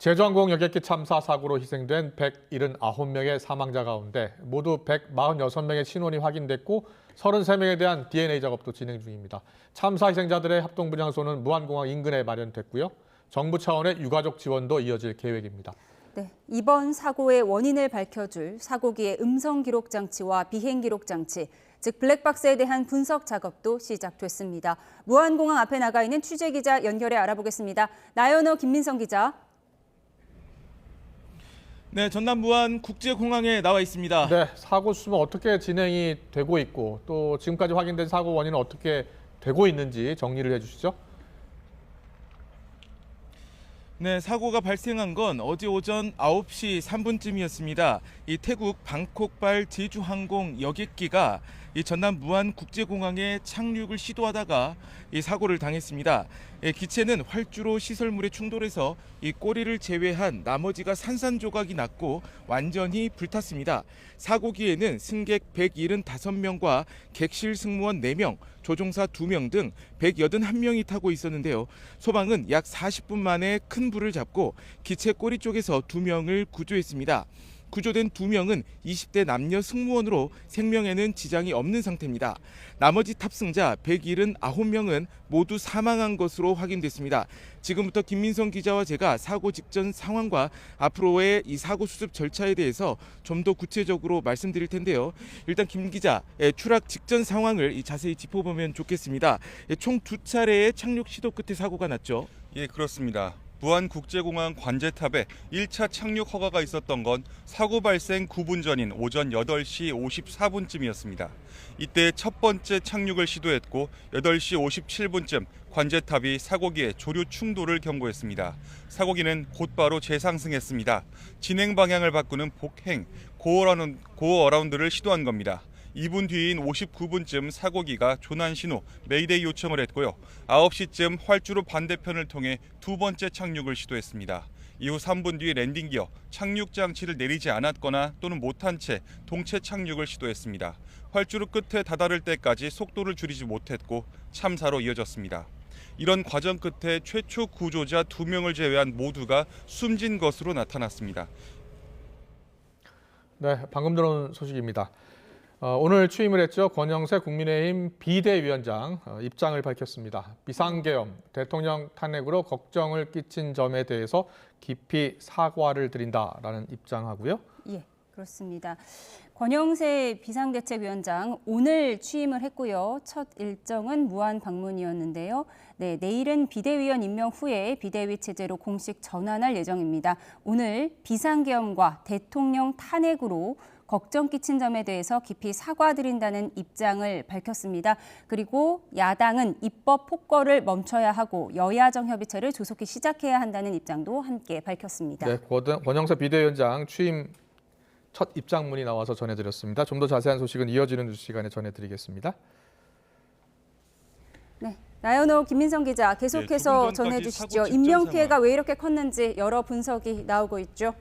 제주항공 여객기 참사 사고로 희생된 179명의 사망자 가운데 모두 146명의 신원이 확인됐고 33명에 대한 DNA 작업도 진행 중입니다. 참사 희생자들의 합동분향소는 무안공항 인근에 마련됐고요. 정부 차원의 유가족 지원도 이어질 계획입니다. 네, 이번 사고의 원인을 밝혀줄 사고기의 음성 기록 장치와 비행 기록 장치, 즉 블랙박스에 대한 분석 작업도 시작됐습니다. 무안공항 앞에 나가 있는 취재기자 연결해 알아보겠습니다. 나연호, 김민성 기자. 네, 전남 무안 국제공항에 나와 있습니다. 네, 사고 수습은 어떻게 진행이 되고 있고 또 지금까지 확인된 사고 원인은 어떻게 되고 있는지 정리를 해주시죠. 네, 사고가 발생한 건 어제 오전 9시 3분쯤이었습니다. 이 태국 방콕발 제주항공 여객기가 이 전남 무안 국제공항에 착륙을 시도하다가 이 사고를 당했습니다. 기체는 활주로 시설물에 충돌해서 이 꼬리를 제외한 나머지가 산산조각이 났고 완전히 불탔습니다. 사고기에는 승객 175명과 객실 승무원 4명, 조종사 2명 등 181명이 타고 있었는데요. 소방은 약 40분 만에 큰 불을 잡고 기체 꼬리 쪽에서 2명을 구조했습니다. 구조된 2명은 20대 남녀 승무원으로 생명에는 지장이 없는 상태입니다. 나머지 탑승자 179명은 모두 사망한 것으로 확인됐습니다. 지금부터 김민성 기자와 제가 사고 직전 상황과 앞으로의 이 사고 수습 절차에 대해서 좀 더 구체적으로 말씀드릴 텐데요. 일단 김 기자, 추락 직전 상황을 자세히 짚어보면 좋겠습니다. 총 2차례의 착륙 시도 끝에 사고가 났죠. 예, 그렇습니다. 무안국제공항 관제탑에 1차 착륙 허가가 있었던 건 사고 발생 9분 전인 오전 8시 54분쯤이었습니다. 이때 첫 번째 착륙을 시도했고 8시 57분쯤 관제탑이 사고기에 조류 충돌을 경고했습니다. 사고기는 곧바로 재상승했습니다. 진행 방향을 바꾸는 복행, 고어라운드를 시도한 겁니다. 2분 뒤인 59분쯤 사고기가 조난 신호, 메이데이 요청을 했고요. 9시쯤 활주로 반대편을 통해 두 번째 착륙을 시도했습니다. 이후 3분 뒤 랜딩 기어, 착륙 장치를 내리지 않았거나 또는 못한 채 동체 착륙을 시도했습니다. 활주로 끝에 다다를 때까지 속도를 줄이지 못했고 참사로 이어졌습니다. 이런 과정 끝에 최초 구조자 2명을 제외한 모두가 숨진 것으로 나타났습니다. 네, 방금 들어온 소식입니다. 오늘 취임을 했죠. 권영세 국민의힘 비대위원장 입장을 밝혔습니다. 비상계엄, 대통령 탄핵으로 걱정을 끼친 점에 대해서 깊이 사과를 드린다라는 입장하고요. 예, 그렇습니다. 권영세 비상대책위원장 오늘 취임을 했고요. 첫 일정은 무안 방문이었는데요. 네, 내일은 비대위원 임명 후에 비대위 체제로 공식 전환할 예정입니다. 오늘 비상계엄과 대통령 탄핵으로 걱정 끼친 점에 대해서 깊이 사과드린다는 입장을 밝혔습니다. 그리고 야당은 입법 폭거를 멈춰야 하고 여야 정협의체를 조속히 시작해야 한다는 입장도 함께 밝혔습니다. 네, 권영세 비대위원장 취임 첫 입장문이 나와서 전해드렸습니다. 좀 더 자세한 소식은 이어지는 뉴스 시간에 전해드리겠습니다. 네, 나연호, 김민성 기자 계속해서 전해주시죠. 인명피해가 왜 이렇게 컸는지 여러 분석이 나오고 있죠.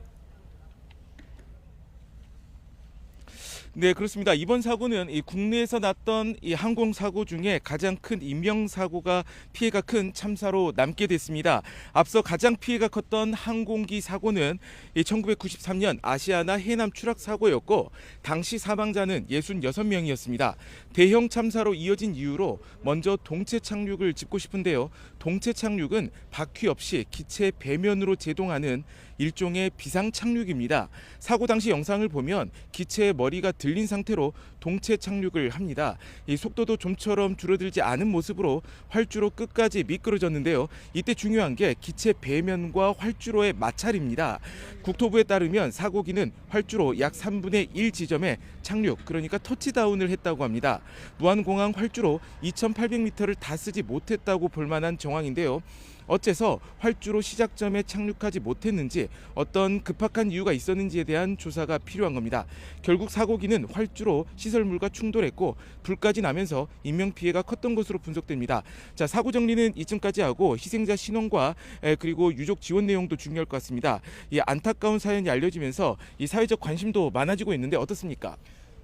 네, 그렇습니다. 이번 사고는 이 국내에서 났던 이 항공사고 중에 가장 큰 인명사고가 피해가 큰 참사로 남게 됐습니다. 앞서 가장 피해가 컸던 항공기 사고는 1993년 아시아나 해남 추락 사고였고 당시 사망자는 66명이었습니다. 대형 참사로 이어진 이유로 먼저 동체 착륙을 짚고 싶은데요. 동체 착륙은 바퀴 없이 기체 배면으로 제동하는 일종의 비상 착륙입니다. 사고 당시 영상을 보면 기체의 머리가 들린 상태로 동체 착륙을 합니다. 이 속도도 좀처럼 줄어들지 않은 모습으로 활주로 끝까지 미끄러졌는데요. 이때 중요한 게 기체 배면과 활주로의 마찰입니다. 국토부에 따르면 사고기는 활주로 약 3분의 1 지점에 착륙, 그러니까 터치다운을 했다고 합니다. 무안공항 활주로 2,800m를 다 쓰지 못했다고 볼 만한 정황인데요. 어째서 활주로 시작점에 착륙하지 못했는지 어떤 급박한 이유가 있었는지에 대한 조사가 필요한 겁니다. 결국 사고기는 활주로 시설물과 충돌했고 불까지 나면서 인명피해가 컸던 것으로 분석됩니다. 자, 사고 정리는 이쯤까지 하고 희생자 신원과 그리고 유족 지원 내용도 중요할 것 같습니다. 이 안타까운 사연이 알려지면서 이 사회적 관심도 많아지고 있는데 어떻습니까?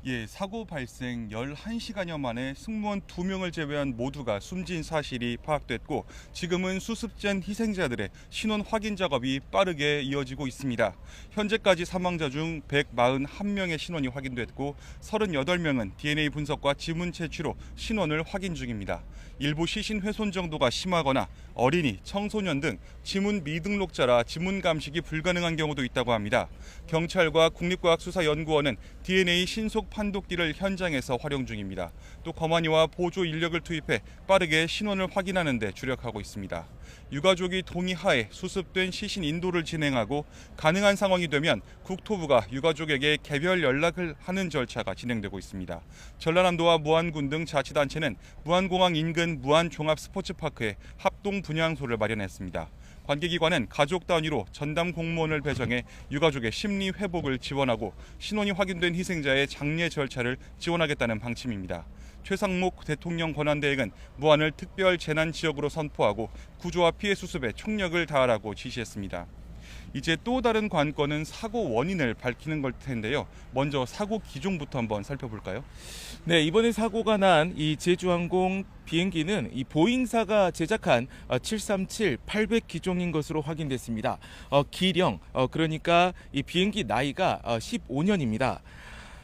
예, 사고 발생 11시간여 만에 승무원 2명을 제외한 모두가 숨진 사실이 파악됐고 지금은 수습된 희생자들의 신원 확인 작업이 빠르게 이어지고 있습니다. 현재까지 사망자 중 141명의 신원이 확인됐고 38명은 DNA 분석과 지문 채취로 신원을 확인 중입니다. 일부 시신 훼손 정도가 심하거나 어린이, 청소년 등 지문 미등록자라 지문 감식이 불가능한 경우도 있다고 합니다. 경찰과 국립과학수사연구원은 DNA 신속 판독기를 현장에서 활용 중입니다. 또 검안위와 보조 인력을 투입해 빠르게 신원을 확인하는 데 주력하고 있습니다. 유가족이 동의하에 수습된 시신 인도를 진행하고 가능한 상황이 되면 국토부가 유가족에게 개별 연락을 하는 절차가 진행되고 있습니다. 전라남도와 무안군 등 자치단체는 무안공항 인근 무안종합스포츠파크에 합동 분향소를 마련했습니다. 관계기관은 가족 단위로 전담 공무원을 배정해 유가족의 심리 회복을 지원하고 신원이 확인된 희생자의 장례 절차를 지원하겠다는 방침입니다. 최상목 대통령 권한대행은 무안을 특별 재난 지역으로 선포하고 구조와 피해 수습에 총력을 다하라고 지시했습니다. 이제 또 다른 관건은 사고 원인을 밝히는 걸 텐데요. 먼저 사고 기종부터 한번 살펴볼까요? 네, 이번에 사고가 난 이 제주항공 비행기는 이 보잉사가 제작한 737-800 기종인 것으로 확인됐습니다. 기령, 그러니까 이 비행기 나이가 15년입니다.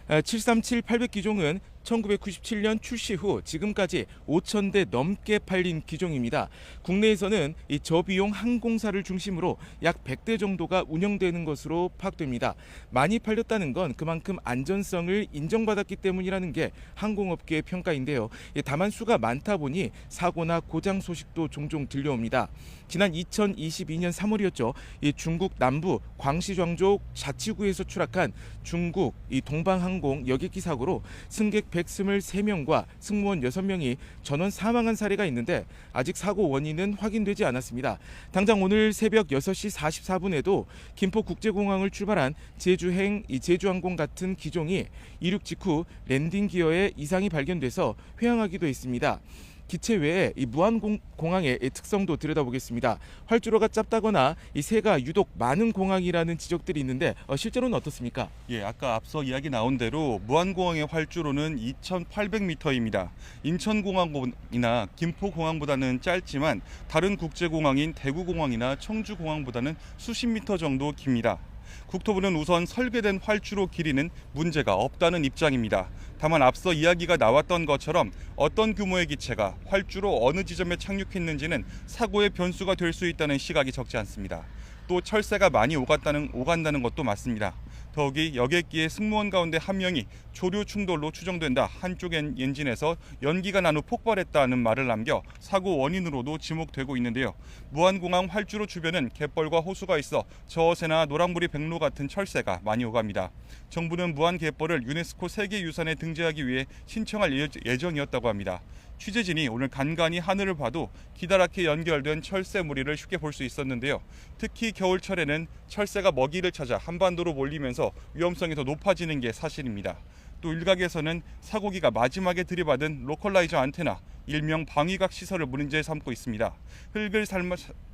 737-800 기종은 1997년 출시 후 지금까지 5,000대 넘게 팔린 기종입니다. 국내에서는 이 저비용 항공사를 중심으로 약 100대 정도가 운영되는 것으로 파악됩니다. 많이 팔렸다는 건 그만큼 안전성을 인정받았기 때문이라는 게 항공업계의 평가인데요. 다만 수가 많다 보니 사고나 고장 소식도 종종 들려옵니다. 지난 2022년 3월이었죠. 이 중국 남부 광시광족 자치구에서 추락한 중국 이 동방항공 여객기 사고로 승객 123명과 승무원 6명이 전원 사망한 사례가 있는데 아직 사고 원인은 확인되지 않았습니다. 당장 오늘 새벽 6시 44분에도 김포국제공항을 출발한 제주행 제주항공 같은 기종이 이륙 직후 랜딩 기어에 이상이 발견돼서 회항하기도 했습니다. 기체 외에 이 무안공항의 특성도 들여다보겠습니다. 활주로가 짧다거나 이 새가 유독 많은 공항이라는 지적들이 있는데 실제로는 어떻습니까? 예, 아까 앞서 이야기 나온 대로 무안공항의 활주로는 2,800m입니다. 인천공항이나 김포공항보다는 짧지만 다른 국제공항인 대구공항이나 청주공항보다는 수십 미터 정도 깁니다. 국토부는 우선 설계된 활주로 길이는 문제가 없다는 입장입니다. 다만 앞서 이야기가 나왔던 것처럼 어떤 규모의 기체가 활주로 어느 지점에 착륙했는지는 사고의 변수가 될 수 있다는 시각이 적지 않습니다. 또 철새가 많이 오간다는 것도 맞습니다. 더욱이 여객기의 승무원 가운데 한 명이 조류 충돌로 추정된다. 한쪽 엔진에서 연기가 난 후 폭발했다는 말을 남겨 사고 원인으로도 지목되고 있는데요. 무안공항 활주로 주변은 갯벌과 호수가 있어 저어새나 노랑무리 백로 같은 철새가 많이 오갑니다. 정부는 무안 갯벌을 유네스코 세계유산에 등재하기 위해 신청할 예정이었다고 합니다. 취재진이 오늘 간간히 하늘을 봐도 기다랗게 연결된 철새 무리를 쉽게 볼 수 있었는데요. 특히 겨울철에는 철새가 먹이를 찾아 한반도로 몰리면서 위험성이 더 높아지는 게 사실입니다. 또 일각에서는 사고기가 마지막에 들이받은 로컬라이저 안테나, 일명 방위각 시설을 문제 삼고 있습니다.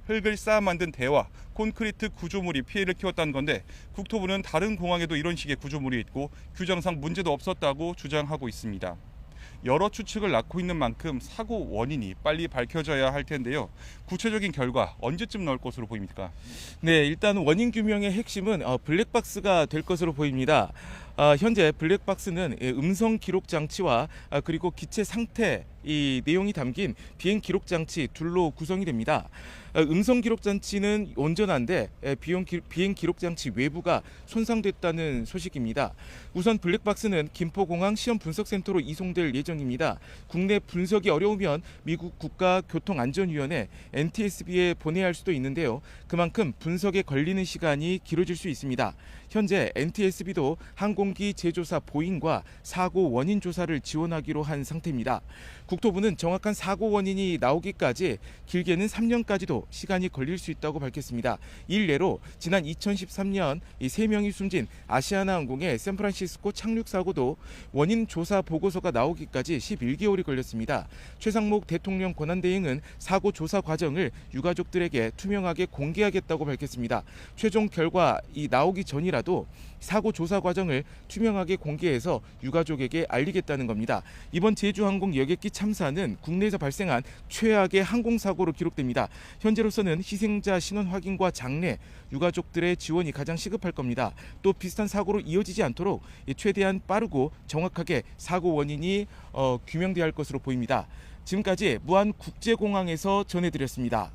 흙을 쌓아 만든 대와 콘크리트 구조물이 피해를 키웠다는 건데 국토부는 다른 공항에도 이런 식의 구조물이 있고 규정상 문제도 없었다고 주장하고 있습니다. 여러 추측을 낳고 있는 만큼 사고 원인이 빨리 밝혀져야 할 텐데요. 구체적인 결과 언제쯤 나올 것으로 보입니까? 네, 일단 원인 규명의 핵심은 블랙박스가 될 것으로 보입니다. 현재 블랙박스는 음성 기록 장치와 그리고 기체 상태 이 내용이 담긴 비행 기록 장치 둘로 구성이 됩니다. 음성 기록 장치는 온전한데 비행 기록 장치 외부가 손상됐다는 소식입니다. 우선 블랙박스는 김포공항 시험 분석센터로 이송될 예정입니다. 국내 분석이 어려우면 미국 국가교통안전위원회 NTSB에 보내야 할 수도 있는데요. 그만큼 분석에 걸리는 시간이 길어질 수 있습니다. 현재 NTSB도 항공기 제조사 보잉과 사고 원인 조사를 지원하기로 한 상태입니다. 국토부는 정확한 사고 원인이 나오기까지 길게는 3년까지도 시간이 걸릴 수 있다고 밝혔습니다. 일례로 지난 2013년 이 3명이 숨진 아시아나항공의 샌프란시스코 착륙 사고도 원인 조사 보고서가 나오기까지 11개월이 걸렸습니다. 최상목 대통령 권한대행은 사고 조사 과정을 유가족들에게 투명하게 공개하겠다고 밝혔습니다. 최종 결과 나오기 전이라도 사고 조사 과정을 투명하게 공개해서 유가족에게 알리겠다는 겁니다. 이번 제주항공 여객기 참사는 국내에서 발생한 최악의 항공사고로 기록됩니다. 현재로서는 희생자 신원 확인과 장례, 유가족들의 지원이 가장 시급할 겁니다. 또 비슷한 사고로 이어지지 않도록 최대한 빠르고 정확하게 사고 원인이 규명돼야 할 것으로 보입니다. 지금까지 무안국제공항에서 전해드렸습니다.